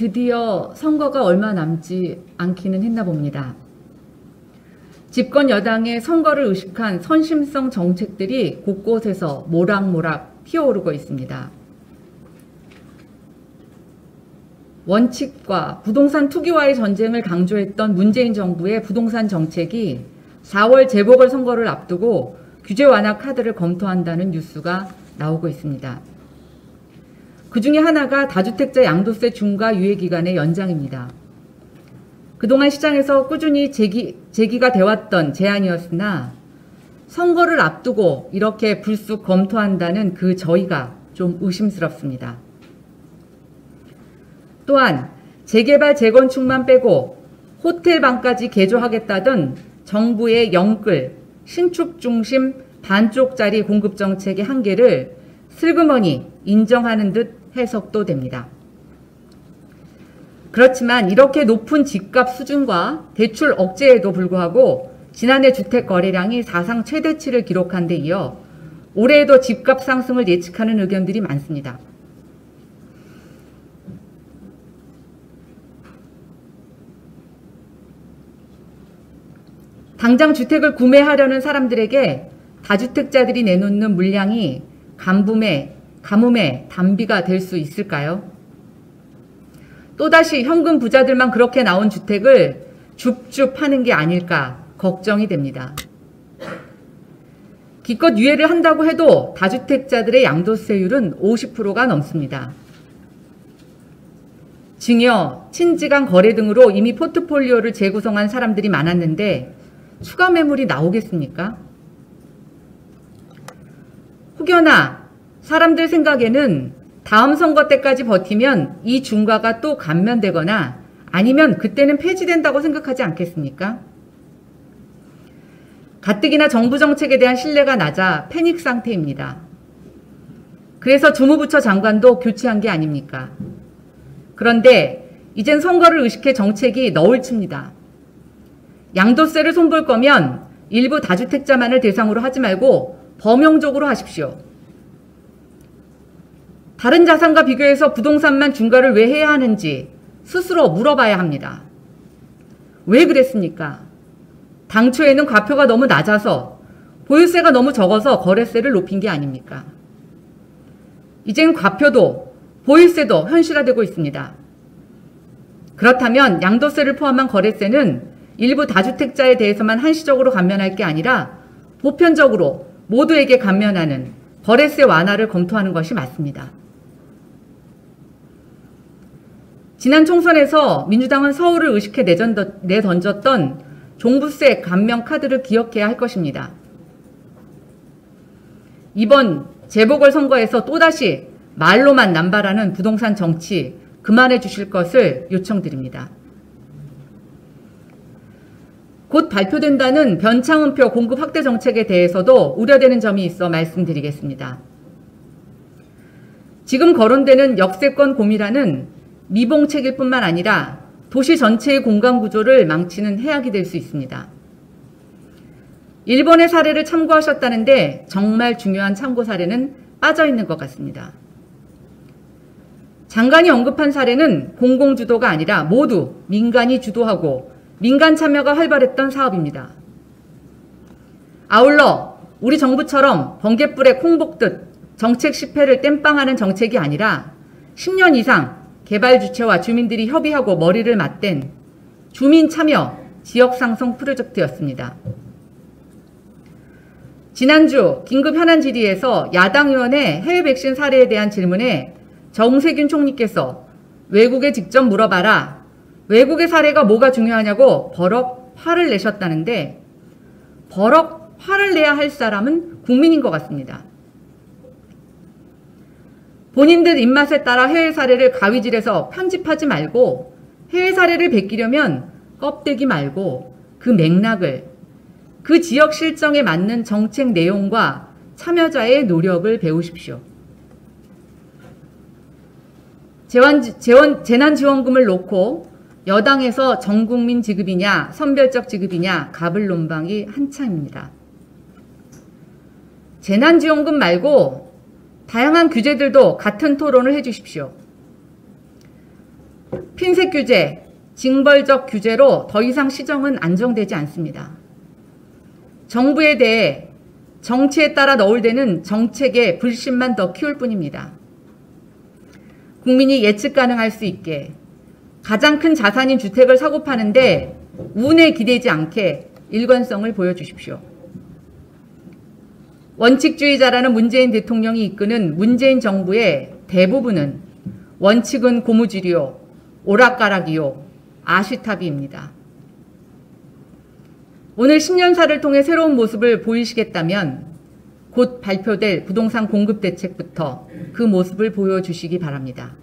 드디어 선거가 얼마 남지 않기는 했나 봅니다. 집권 여당의 선거를 의식한 선심성 정책들이 곳곳에서 모락모락 피어오르고 있습니다. 원칙과 부동산 투기와의 전쟁을 강조했던 문재인 정부의 부동산 정책이 4월 재보궐선거를 앞두고 규제 완화 카드를 검토한다는 뉴스가 나오고 있습니다. 그 중에 하나가 다주택자 양도세 중과 유예 기간의 연장입니다. 그동안 시장에서 꾸준히 제기가 되었던 제안이었으나 선거를 앞두고 이렇게 불쑥 검토한다는 그 저희가 좀 의심스럽습니다. 또한 재개발 재건축만 빼고 호텔방까지 개조하겠다던 정부의 영끌, 신축 중심 반쪽짜리 공급 정책의 한계를 슬그머니 인정하는 듯 해석도 됩니다. 그렇지만 이렇게 높은 집값 수준과 대출 억제에도 불구하고 지난해 주택 거래량이 사상 최대치를 기록한 데 이어 올해에도 집값 상승을 예측하는 의견들이 많습니다. 당장 주택을 구매하려는 사람들에게 다주택자들이 내놓는 물량이 가뭄의 단비가 될 수 있을까요? 또다시 현금 부자들만 그렇게 나온 주택을 줍줍 파는 게 아닐까 걱정이 됩니다. 기껏 유예를 한다고 해도 다주택자들의 양도세율은 50%가 넘습니다. 증여, 친지간 거래 등으로 이미 포트폴리오를 재구성한 사람들이 많았는데 추가 매물이 나오겠습니까? 혹여나 사람들 생각에는 다음 선거 때까지 버티면 이 중과가 또 감면되거나 아니면 그때는 폐지된다고 생각하지 않겠습니까? 가뜩이나 정부 정책에 대한 신뢰가 낮아 패닉 상태입니다. 그래서 주무부처 장관도 교체한 게 아닙니까? 그런데 이젠 선거를 의식해 정책이 너울 칩니다. 양도세를 손볼 거면 일부 다주택자만을 대상으로 하지 말고 범용적으로 하십시오. 다른 자산과 비교해서 부동산만 중과를 왜 해야 하는지 스스로 물어봐야 합니다. 왜 그랬습니까? 당초에는 과표가 너무 낮아서 보유세가 너무 적어서 거래세를 높인 게 아닙니까? 이젠 과표도 보유세도 현실화되고 있습니다. 그렇다면 양도세를 포함한 거래세는 일부 다주택자에 대해서만 한시적으로 감면할 게 아니라 보편적으로 모두에게 감면하는 거래세 완화를 검토하는 것이 맞습니다. 지난 총선에서 민주당은 서울을 의식해 내던졌던 종부세 감면 카드를 기억해야 할 것입니다. 이번 재보궐선거에서 또다시 말로만 남발하는 부동산 정치 그만해 주실 것을 요청드립니다. 곧 발표된다는 변창흠표 공급 확대 정책에 대해서도 우려되는 점이 있어 말씀드리겠습니다. 지금 거론되는 역세권 고밀화는 미봉책일 뿐만 아니라 도시 전체의 공간 구조를 망치는 해악이 될 수 있습니다. 일본의 사례를 참고하셨다는데 정말 중요한 참고 사례는 빠져 있는 것 같습니다. 장관이 언급한 사례는 공공주도가 아니라 모두 민간이 주도하고 민간 참여가 활발했던 사업입니다. 아울러 우리 정부처럼 번갯불에 콩 볶듯 정책 실패를 땜빵하는 정책이 아니라 10년 이상 개발 주체와 주민들이 협의하고 머리를 맞댄 주민 참여 지역 상승 프로젝트였습니다. 지난주 긴급 현안 질의에서 야당 의원의 해외 백신 사례에 대한 질문에 정세균 총리께서 외국에 직접 물어봐라. 외국의 사례가 뭐가 중요하냐고 버럭 화를 내셨다는데 버럭 화를 내야 할 사람은 국민인 것 같습니다. 본인들 입맛에 따라 해외 사례를 가위질해서 편집하지 말고 해외 사례를 베끼려면 껍데기 말고 그 맥락을 그 지역 실정에 맞는 정책 내용과 참여자의 노력을 배우십시오. 재난지원금을 놓고 여당에서 전국민 지급이냐 선별적 지급이냐 갑을 논방이 한창입니다. 재난지원금 말고 다양한 규제들도 같은 토론을 해주십시오. 핀셋 규제, 징벌적 규제로 더 이상 시정은 안정되지 않습니다. 정부에 대해 정치에 따라 너울대는 정책의 불신만 더 키울 뿐입니다. 국민이 예측 가능할 수 있게 가장 큰 자산인 주택을 사고 파는데 운에 기대지 않게 일관성을 보여주십시오. 원칙주의자라는 문재인 대통령이 이끄는 문재인 정부의 대부분은 원칙은 고무줄이요, 오락가락이요, 아시타비입니다. 오늘 10년사를 통해 새로운 모습을 보이시겠다면 곧 발표될 부동산 공급 대책부터 그 모습을 보여주시기 바랍니다.